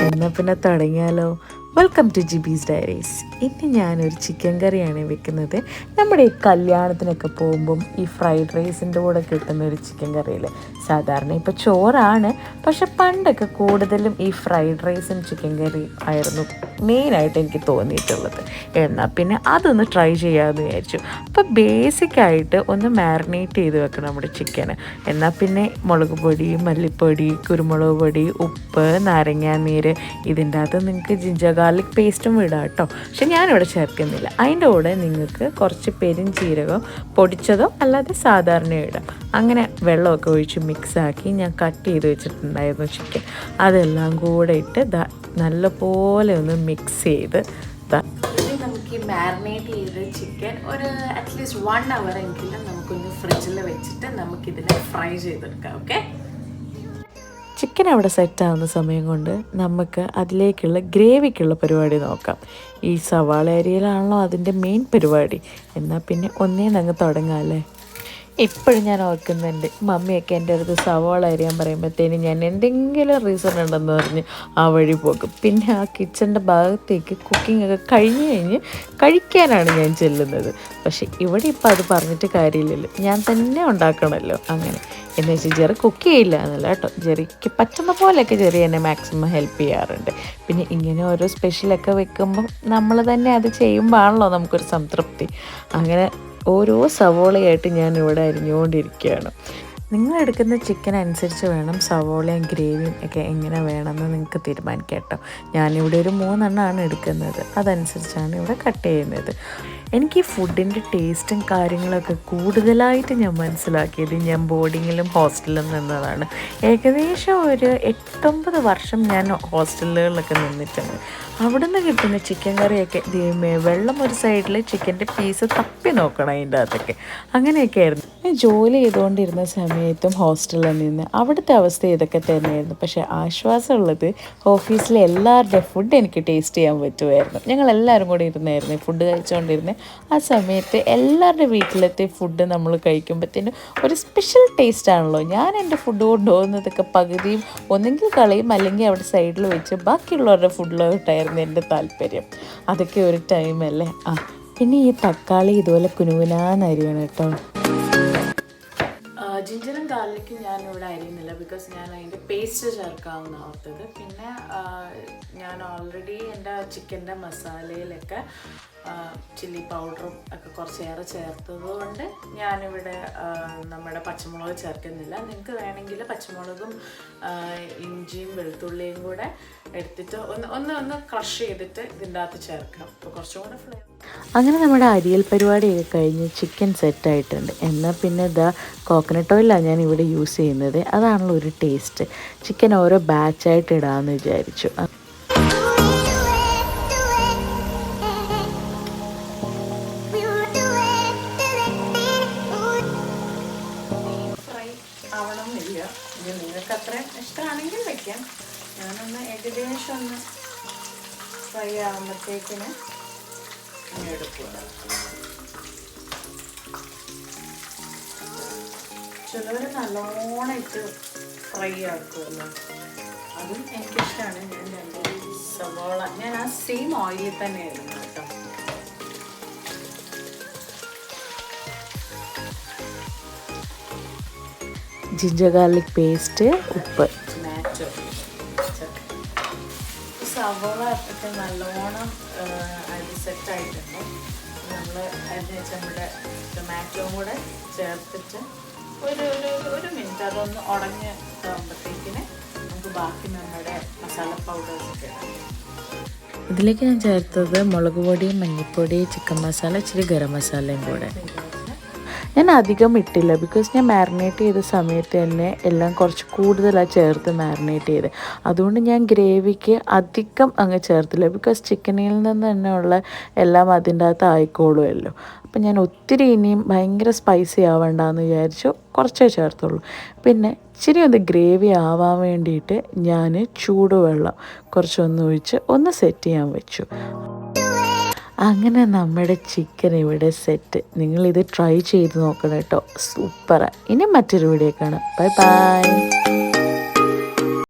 എന്നാൽ പിന്നെ തുടങ്ങിയാലോ. Welcome to Jibi's diaries. ഇന്ന് ഞാനൊരു ചിക്കൻ കറിയാണ് വെക്കുന്നത്. നമ്മുടെ ഈ കല്യാണത്തിനൊക്കെ പോകുമ്പം ഈ ഫ്രൈഡ് റൈസിൻ്റെ കൂടെ കിട്ടുന്ന ഒരു ചിക്കൻ കറിയിൽ സാധാരണ ഇപ്പോൾ ചോറാണ്, പക്ഷെ പണ്ടൊക്കെ കൂടുതലും ഈ ഫ്രൈഡ് റൈസും ചിക്കൻ കറി ആയിരുന്നു മെയിനായിട്ട് എനിക്ക് തോന്നിയിട്ടുള്ളത്. എന്നാൽ പിന്നെ അതൊന്ന് ട്രൈ ചെയ്യാമെന്ന് വിചാരിച്ചു. അപ്പോൾ ബേസിക്കായിട്ട് ഒന്ന് മാരിനേറ്റ് ചെയ്ത് വെക്കണം നമ്മുടെ ചിക്കന്. എന്നാൽ പിന്നെ മുളക് പൊടി, മല്ലിപ്പൊടി, കുരുമുളക് പൊടി, ഉപ്പ്, നാരങ്ങാനീര്, ഇതിൻ്റെ അകത്ത് നിങ്ങൾക്ക് ജിഞ്ചർ ഗാർലിക് പേസ്റ്റും ഇടാം കേട്ടോ. പക്ഷെ ഞാനിവിടെ ചേർക്കുന്നില്ല. അതിൻ്റെ കൂടെ നിങ്ങൾക്ക് കുറച്ച് പെരുംജീരകം പൊടിച്ചതോ അല്ലാതെ സാധാരണ ഇടാം. അങ്ങനെ വെള്ളമൊക്കെ ഒഴിച്ച് മിക്സാക്കി ഞാൻ കട്ട് ചെയ്ത് വെച്ചിട്ടുണ്ടായിരുന്നു ചിക്കൻ. അതെല്ലാം കൂടെ ഇട്ട് നല്ലപോലെ ഒന്ന് മിക്സ് ചെയ്ത് നമുക്ക് ഈ മാരിനേറ്റ് ചെയ്ത ചിക്കൻ ഒരു അറ്റ്ലീസ്റ്റ് 1 hour എങ്കിലും നമുക്കൊന്ന് ഫ്രിഡ്ജിൽ വെച്ചിട്ട് നമുക്കിതിനെ ഫ്രൈ ചെയ്തെടുക്കാം. ഓക്കെ, ചിക്കൻ അവിടെ സെറ്റാവുന്ന സമയം കൊണ്ട് നമുക്ക് അതിലേക്കുള്ള ഗ്രേവിക്കുള്ള പരിപാടി നോക്കാം. ഈ സവാള അരിയിലാണല്ലോ അതിൻ്റെ മെയിൻ പരിപാടി. എന്നാൽ പിന്നെ ഒന്നേന്നങ്ങ് തുടങ്ങാം അല്ലേ. ഇപ്പോഴും ഞാൻ ഓർക്കുന്നുണ്ട്, മമ്മിയൊക്കെ എൻ്റെ അടുത്ത് സവാള അരിയാൻ പറയുമ്പോഴത്തേനും ഞാൻ എന്തെങ്കിലും റീസൺ ഉണ്ടെന്ന് പറഞ്ഞ് ആ വഴി പോകും. പിന്നെ ആ കിച്ചൻ്റെ ഭാഗത്തേക്ക് കുക്കിംഗ് ഒക്കെ കഴിഞ്ഞ് കഴിക്കാനാണ് ഞാൻ ചെല്ലുന്നത്. പക്ഷേ ഇവിടെ ഇപ്പോൾ അത് പറഞ്ഞിട്ട് കാര്യമില്ലല്ലോ, ഞാൻ തന്നെ ഉണ്ടാക്കണമല്ലോ. അങ്ങനെ എന്ന് വെച്ചാൽ ജെറി കുക്ക് ചെയ്യില്ല എന്നല്ല കേട്ടോ, ജെറിക്ക് പറ്റുന്ന പോലെയൊക്കെ ജെറി എന്നെ മാക്സിമം ഹെൽപ്പ് ചെയ്യാറുണ്ട്. പിന്നെ ഇങ്ങനെ ഓരോ സ്പെഷ്യലൊക്കെ വെക്കുമ്പം നമ്മൾ തന്നെ അത് ചെയ്യുമ്പോഴാണല്ലോ നമുക്കൊരു സംതൃപ്തി. അങ്ങനെ ഓരോ സവോളയായിട്ട് ഞാൻ ഇവിടെ അരിഞ്ഞുകൊണ്ടിരിക്കുകയാണ്. നിങ്ങളെടുക്കുന്ന ചിക്കൻ അനുസരിച്ച് വേണം സവോളയും ഗ്രേവിയും ഒക്കെ എങ്ങനെ വേണമെന്ന് നിങ്ങൾക്ക് തീരുമാനിക്കാം കേട്ടോ. ഞാനിവിടെ ഒരു 3 എണ്ണമാണ് എടുക്കുന്നത്, അതനുസരിച്ചാണ് ഇവിടെ കട്ട് ചെയ്യുന്നത്. എനിക്ക് ഈ ഫുഡിൻ്റെ ടേസ്റ്റും കാര്യങ്ങളൊക്കെ കൂടുതലായിട്ട് ഞാൻ മനസ്സിലാക്കിയത് ഞാൻ ബോർഡിങ്ങിലും ഹോസ്റ്റലിലും നിന്നതാണ്. ഏകദേശം ഒരു 8-9 വർഷം ഞാൻ ഹോസ്റ്റലുകളിലൊക്കെ നിന്നിട്ടുണ്ട്. അവിടുന്ന് കിട്ടുന്ന ചിക്കൻ കറിയൊക്കെ വെള്ളം ഒരു സൈഡിൽ, ചിക്കൻ്റെ പീസ് തപ്പി നോക്കണം അതിൻ്റെ അകത്തൊക്കെ. അങ്ങനെയൊക്കെ ആയിരുന്നു ഞാൻ ജോലി ചെയ്തുകൊണ്ടിരുന്ന സമയത്തും ഹോസ്റ്റലിൽ നിന്ന്. അവിടുത്തെ അവസ്ഥ ഇതൊക്കെ തന്നെയായിരുന്നു. പക്ഷേ ആശ്വാസമുള്ളത് ഓഫീസിലെ എല്ലാവരുടെയും ഫുഡ് എനിക്ക് ടേസ്റ്റ് ചെയ്യാൻ പറ്റുമായിരുന്നു. ഞങ്ങളെല്ലാവരും കൂടി ഇരുന്നായിരുന്നു ഫുഡ് കഴിച്ചുകൊണ്ടിരുന്നത്. ആ സമയത്ത് എല്ലാവരുടെ വീട്ടിലത്തെ ഫുഡ് നമ്മൾ കഴിക്കുമ്പോഴത്തേനും ഒരു സ്പെഷ്യൽ ടേസ്റ്റ് ആണല്ലോ. ഞാൻ എൻ്റെ ഫുഡ് കൊണ്ടുപോകുന്നതൊക്കെ പകുതിയും ഒന്നെങ്കിൽ കളയും, അല്ലെങ്കിൽ അവിടെ സൈഡിൽ വെച്ച് ബാക്കിയുള്ളവരുടെ ഫുഡിലോട്ടായിരുന്നു എൻ്റെ താല്പര്യം. അതൊക്കെ ഒരു ടൈമല്ലേ. പിന്നെ ഈ തക്കാളി ഇതുപോലെ കുനുകുനാന്നരിയണം കേട്ടോ. ജിഞ്ചറും ഗാർലിക്കും ഞാനിവിടെ അരിയുന്നില്ല, ബിക്കോസ് ഞാൻ അതിൻ്റെ പേസ്റ്റ് ചേർക്കാവുന്ന ഓർത്തത്. പിന്നെ ഞാൻ ഓൾറെഡി എൻ്റെ ചിക്കൻ്റെ മസാലയിലൊക്കെ ചില്ലി പൗഡറും ഒക്കെ കുറച്ചേറെ ചേർത്തത് കൊണ്ട് ഞാനിവിടെ നമ്മുടെ പച്ചമുളക് ചേർക്കുന്നില്ല. നിങ്ങൾക്ക് വേണമെങ്കിൽ പച്ചമുളകും ഇഞ്ചിയും വെളുത്തുള്ളിയും കൂടെ എടുത്തിട്ട് ഒന്ന് ക്രഷ് ചെയ്തിട്ട് ഇതിൻ്റെ അകത്ത് ചേർക്കണം. അപ്പോൾ കുറച്ചും കൂടെ ഫ്ലേവർ. അങ്ങനെ നമ്മുടെ അരിയൽ പരിപാടിയൊക്കെ കഴിഞ്ഞ് ചിക്കൻ സെറ്റായിട്ടുണ്ട്. എന്നാൽ പിന്നെ കോക്കനട്ട് ഓയിലാണ് ഞാൻ ഇവിടെ യൂസ് ചെയ്യുന്നത്. അതാണല്ലോ ഒരു ടേസ്റ്റ്. ചിക്കൻ ഓരോ ബാച്ചായിട്ട് ഇടാമെന്ന് വിചാരിച്ചു. ആവണമെന്നില്ല, നിങ്ങൾക്ക് അത്രയും ഇഷ്ടമാണെങ്കിൽ വയ്ക്കാം. ഞാനൊന്ന് ഏകദേശം ഒന്ന് ഫ്രൈ ആകുമ്പോഴത്തേക്കിന് എടുക്കുക. ചിലവർ നല്ലോണം ഇട്ട് ഫ്രൈ ആക്കുമല്ലോ, അതും എനിക്കിഷ്ടമാണ്. ഞാൻ 2 സവാള ഞാൻ ആ സെയിം ഓയിലിൽ തന്നെ ആയിരുന്നു കേട്ടോ. ജിഞ്ചർ ഗാർലിക് പേസ്റ്റ്, ഉപ്പ്, ടൊമാറ്റോ. സവാള ഒക്കെ നല്ലോണം അരി സെറ്റായിട്ടുണ്ട്. നമ്മൾ അരിഞ്ഞ് വെച്ച നമ്മുടെ ടൊമാറ്റോയും കൂടെ ചേർത്തിട്ട് ഒരു മിനിറ്റ് അതൊന്ന് ഉടഞ്ഞ് ആകുമ്പോഴത്തേക്കിന് നമുക്ക് ബാക്കി നമ്മുടെ മസാല പൗഡേഴ്സൊക്കെ ഇടാം. ഇതിലേക്ക് ഞാൻ ചേർത്തത് മുളക് പൊടി, മഞ്ഞൾപ്പൊടി, ചിക്കൻ മസാല, ഇച്ചിരി ഗരം മസാലയും കൂടെ. ഞാൻ അധികം ഇട്ടില്ല, ബിക്കോസ് ഞാൻ മാരിനേറ്റ് ചെയ്ത സമയത്ത് തന്നെ എല്ലാം കുറച്ച് കൂടുതലാണ് ചേർത്ത് മാരിനേറ്റ് ചെയ്ത്. അതുകൊണ്ട് ഞാൻ ഗ്രേവിക്ക് അധികം അങ്ങ് ചേർത്തില്ല, ബിക്കോസ് ചിക്കനിൽ നിന്ന് തന്നെ ഉള്ള എല്ലാം അതിൻ്റെ അകത്ത് ആയിക്കോളുമല്ലോ. അപ്പം ഞാൻ ഒത്തിരി ഇനിയും ഭയങ്കര സ്പൈസി ആവണ്ടെന്ന് വിചാരിച്ചു കുറച്ചേ ചേർത്തുള്ളൂ. പിന്നെ ഇച്ചിരി ഒന്ന് ഗ്രേവി ആവാൻ വേണ്ടിയിട്ട് ഞാൻ ചൂടുവെള്ളം കുറച്ചൊന്ന് ഒഴിച്ച് ഒന്ന് സെറ്റ് ചെയ്യാൻ വെച്ചു. അങ്ങനെ നമ്മുടെ ചിക്കൻ ഇവിടെ സെറ്റ്. നിങ്ങളിത് ട്രൈ ചെയ്ത് നോക്കണം കേട്ടോ, സൂപ്പറാണ്. ഇനി മറ്റൊരു വീഡിയോ കാണാം. Bye bye.